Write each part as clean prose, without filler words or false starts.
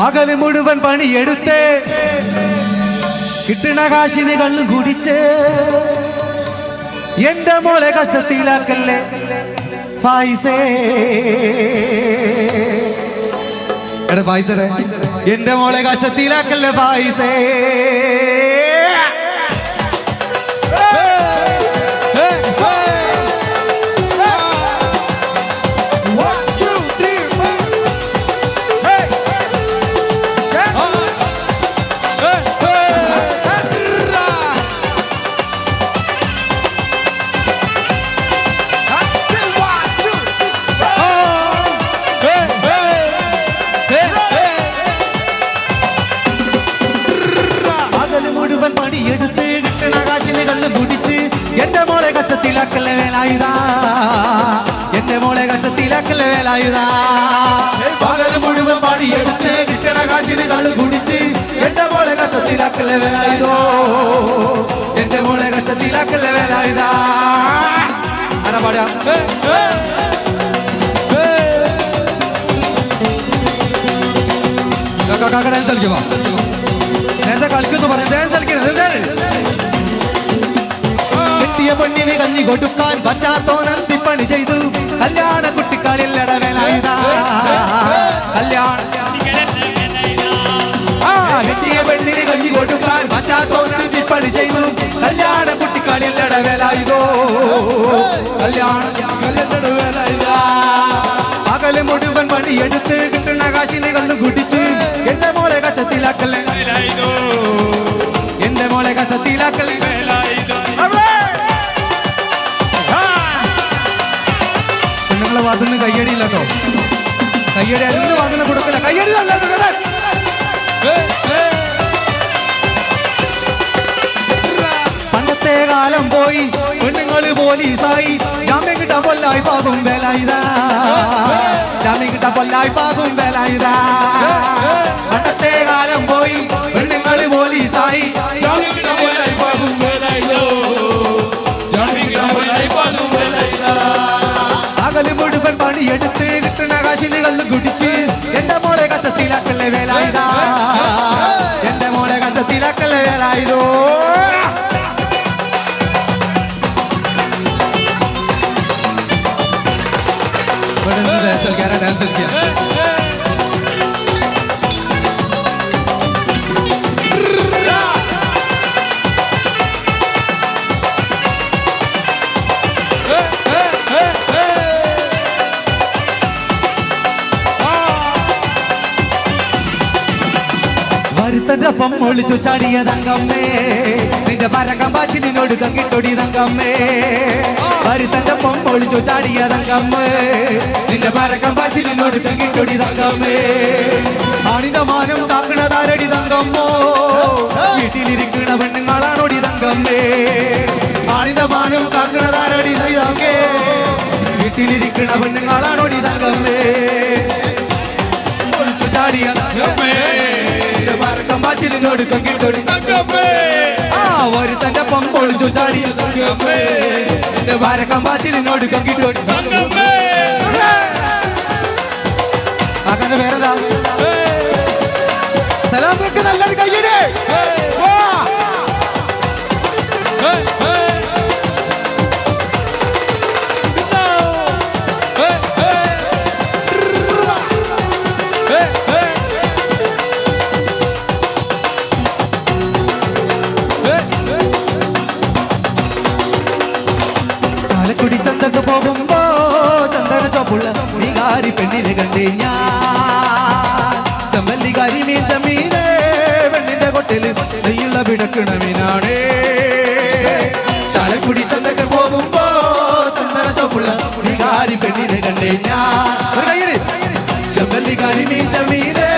പകല് മുഴുവൻ പണിയെടുത്ത് കിട്ടണ കാശിന് കള്ളു കുടിച്ച് എന്റെ മോളെ കഷ്ടത്തിലാക്കല്ലേ ഫായിസേ. എടാ ഫായിസേ, എന്റെ മോളെ കഷ്ടത്തിലാക്കല്ലേ ഫായിസേ. പണിയെടുത്ത് കിട്ടണ കാശിന് കള്ളു കുടിച്ച് എന്റെ മോളെ കഷ്ടത്തിലാക്കല്ലേ വേലായുധാ, എന്റെ മോളെ കഷ്ടത്തിലാക്കല്ലേ വേലായുധാ. പകല് മുഴുവൻ പണിയെടുത്ത് കിട്ടണ കാശിന് കള്ളു കുടിച്ച് എന്റെ മോളെ കഷ്ടത്തിലാക്കല്ലേ വേലായുധോ, എന്റെ മോളെ കഷ്ടത്തിലാക്കല്ലേ വേലായുധാ. ആരാ പാടാ? ഡാൻസ് കളിക്കുമോ? നേരത്തെ കളിക്കുന്നു പറഞ്ഞു ഡാൻസ് കളിക്കുന്നത്. കിട്ടിയ പെണ്ണിന് കഞ്ഞി കൊടുക്കാൻ പറ്റാത്തോനന്തിപ്പണി ചെയ്തു കല്യാണ കുട്ടിക്കാലില്ലട വേലായുധാ. കല്യാണ കിട്ടിയ പെണ്ണിന് കഞ്ഞി കൊടുക്കാൻ പറ്റാത്തോനന്തിപ്പണി ചെയ്തു കല്യാണ കുട്ടിക്കാലില്ലട വേലായുധോ, കല്യാണ വേലായുധാ. പകല് മുഴുവൻ പണിയെടുത്ത് കിട്ടുന്ന കാശിന് കള്ളു കുടിച്ച് എന്റെ മോളെ കഷ്ടത്തിലാക്കല്ലേ വേലായുധോ, എന്റെ മോളെ കഷ്ടത്തിലാക്കല്ലേ വേലായുധോ. പെണ്ണുങ്ങളെ വാതിന് കയ്യടിയില്ലട്ടോ, കയ്യടി അരുന്ന് വാതിന് കൊടുക്കില്ല, കയ്യടി നല്ല. പണ്ടത്തെ കാലം പോയി പെണ്ണുങ്ങള് പോലീസായി ജാമ്യം കിട്ടാൻ കൊല്ലായി പാകും വേലായുധാ, ജാമ്യം കിട്ടാൻ കൊല്ലായി പാകും വേലായുധാ. പണ്ടത്തെ കാലം പോയി പെണ്ണുങ്ങള് പോലീസായി ജാമ്യം കിട്ടാൻ കൊല്ലായി പാകും വേലായുധോ, ജാമ്യം കിട്ടാൻ കൊല്ലായി പാകും വേലായുധാ. പകല് മുഴുവൻ പണിയെടുത്ത് കിട്ടണ കാശിന് കള്ളു കുടിച്ച് എന്റെ മോളെ കഷ്ടത്തിലാക്കല്ലേ വേലായുധാ, എന്റെ മോളെ കഷ്ടത്തിലാക്കല്ലേ വേലായുധോ. ഡാൻസ് കളിക്കാം. വരുത്തന്റെ ഒപ്പം ഒളിച്ചു ചാടിയ തങ്കമ്മേ, നിന്റെ പരക്കം പാച്ചിലിനോട് കങ്ങിട്ടൊടി തങ്കമ്മേ. വരുത്തന്റെ ഒപ്പം ഒളിച്ചു ചാടിയ തങ്കമ്മേ, നിന്റെ പരക്കം പാച്ചിലിനോട് കങ്ങിട്ടൊടി തങ്കമ്മേ. ആണിന്റെ മാനം കാക്കണതാരടി തങ്കമ്മോ, വീട്ടിലിരിക്കണ പെണ്ണുങ്ങളാണോടി തങ്കമ്മേ. ആണിന്റെ മാനം കാക്കണതാരടി തങ്കമ്മേ, വീട്ടിലിരിക്കണ പെണ്ണുങ്ങളാണോടി തങ്കമ്മേ. ഒളിച്ചു ചാടിയ തങ്കമ്മേ, പരക്കം പാച്ചിലിനോട് കങ്ങിട്ടൊടി തങ്കമ്മേ. ഒരുത്തന്റെ പൊമ്പൊളിച്ചു ചാടിയ തങ്കമ്മേ, എന്റെ പരക്കം പാച്ചിലിനോട് കങ്ങിട്ടൊടി തങ്കമ്മേ. ആക്കാന്റെ പേരെന്താ? സലാമൊക്കെ നല്ലൊരു കയ്യടേ. ചാലക്കുടി ചന്തക്ക് പോകുമ്പോ ചന്ദന ചോപ്പുള്ള നീകാരി പെണ്ണിനെ കണ്ടേ ഞാൻ. ചമ്മല്ലികാരി മീൻ ചമ്മീനെ പെണ്ണിന്റെ കൊട്ടില് നെയ്യുള്ള പിടക്കണ മീനാണേ. ചാലക്കുടി ചന്തക്ക് പോകുമ്പോ ചന്ദന ചോപ്പുള്ള നീകാരി പെണ്ണിനെ കണ്ടേ ഞാൻ. ചമ്മല്ലികാരി മീൻ ചമ്മീനെ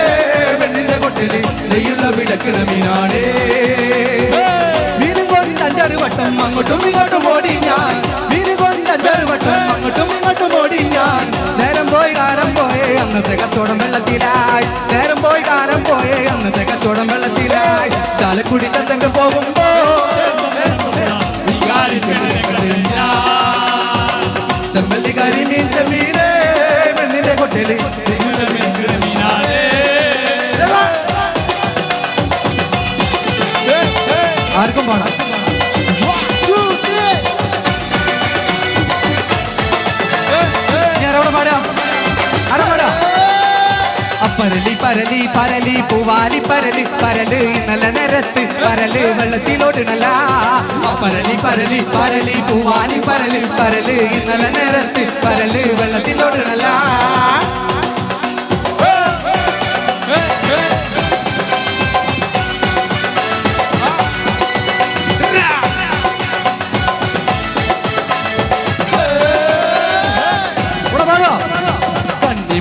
പെണ്ണിന്റെ കൊട്ടില് നെയ്യുള്ള പിടക്കണ മീനാണേ. മീനും കൊണ്ട് 5-6 വട്ടം അങ്ങോട്ടും ഇങ്ങോട്ടും ഓടി ഞാൻ, മീനും കൊണ്ട് 5-6 വട്ടം അങ്ങോട്ടും ഇങ്ങോട്ടും ഓടി ഞാൻ. നേരം പോയി കാലം പോയേ അന്നത്തെ കച്ചവടം വെള്ളത്തിലായി, നേരം പോയി കാലം പോയേ അന്നത്തെ കച്ചവടം വെള്ളത്തിലായി. ചാലക്കുടി ചന്തക്ക് പോകുമ്പോ ചമ്മല്ലികാരി മീൻ ചമ്മീനെ പെണ്ണിന്റെ കൊട്ടില് മീനാണേ. ആർക്കും പാടാം. ഞാനവിടെ പാടാം. ആരാ പാടാം? പരലി പരലി പരലി പൂവാലി പരലി പരല് ഇന്നലെ നിരത്ത് പരല് വെള്ളത്തിലോട്ടിടല. പരലി പരലി പരലി പൂവാലി പരല് പരല് ഇന്നലെ നിരത്ത് പരല് വെള്ളത്തിലോട്ടിടല.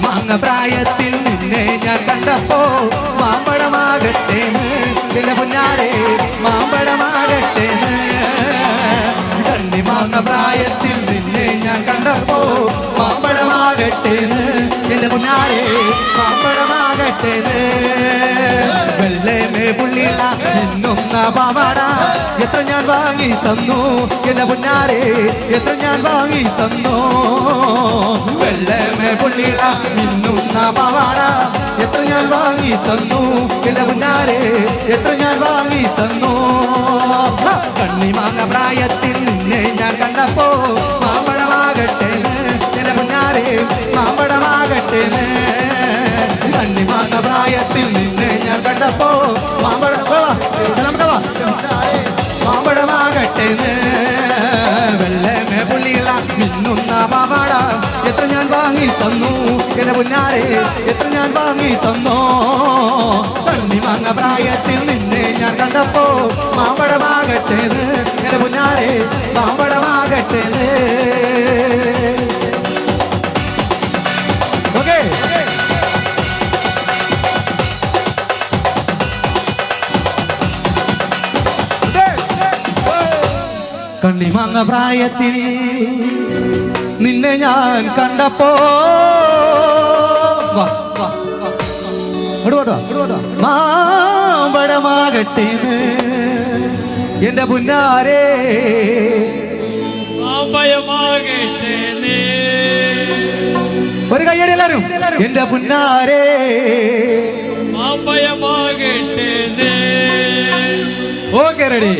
മാങ്ങ പ്രായത്തിൽ നിന്നെ ഞാൻ കണ്ടപ്പോ മാമ്പഴമാകട്ടേന്ന് പിന്നെ പുന്നാരെ മാമ്പഴമാകട്ടേന്ന്. കണ്ണി മാങ്ങ പ്രായത്തിൽ നിന്നെ ഞാൻ കണ്ടപ്പോ മാമ്പഴമാകട്ടേന്ന് എന്റെ പുന്നാരെ മാമ്പഴമാകട്ടേന്ന്. വെള്ളമേ പുള്ളില നിന്നൊന്ന പാവാട എത്ര ഞാൻ വാങ്ങി തന്നു എന്റെ പുന്നാരെ എത്ര ഞാൻ വാങ്ങി തന്നു. വെള്ളമേ പുള്ളില നിന്നൊന്ന പാവാട എത്ര ഞാൻ വാങ്ങി തന്നു എന്റെ പുന്നാരെ എത്ര ഞാൻ വാങ്ങി തന്നു. കണ്ണി മാങ്ങ പ്രായത്തിൽ നിന്നെ ഞാൻ കണ്ടപ്പോ മാമ്പഴമാകട്ടേന്ന് എന്റെ പുന്നാരെ മാമ്പഴമാകട്ടേന്ന്. കണ്ണി മാങ്ങ പ്രായത്തിൽ നിന്നെ ഞാൻ കണ്ടപ്പോ മാമ്പഴമാകട്ടേന്ന്. വെള്ളമേ പുള്ളികള മിന്നുന്ന പാവാട എത്ര ഞാൻ വാങ്ങി തന്നു എന്റെ പുന്നാരെ എത്ര ഞാൻ വാങ്ങി തന്നോ. കണ്ണി മാങ്ങ പ്രായത്തിൽ നിന്നെ ഞാൻ കണ്ടപ്പോ മാമ്പഴമാകട്ടേന്ന് എന്റെ പുന്നാരെ മാമ്പഴമാകട്ടേന്ന്. ഓക്കേ കണ്ണിമാങ്ങ പ്രായത്തിൽ നിന്നെ ഞാൻ കണ്ടപ്പോ മാമ്പഴമാകട്ടേന്ന് എന്റെ പുന്നാരെ ഒരു കയ്യടി എല്ലാരും എന്റെ പുന്നാരെ മാമ്പഴമാകട്ടേന്ന്. Okay ready.